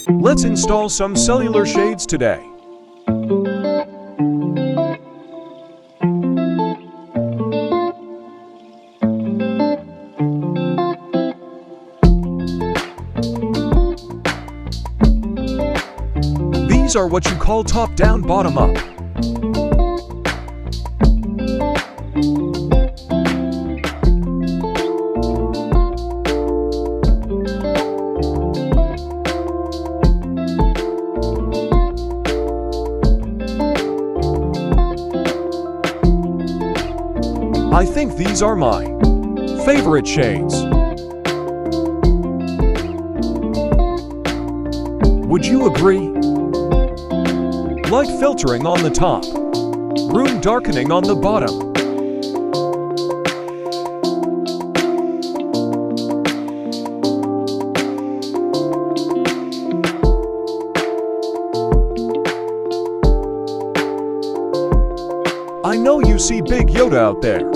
Let's install some cellular shades today. These are what you call top-down, bottom-up. I think these are my favorite shades. Would you agree? Light filtering on the top, room darkening on the bottom. I know you see Big Yoda out there.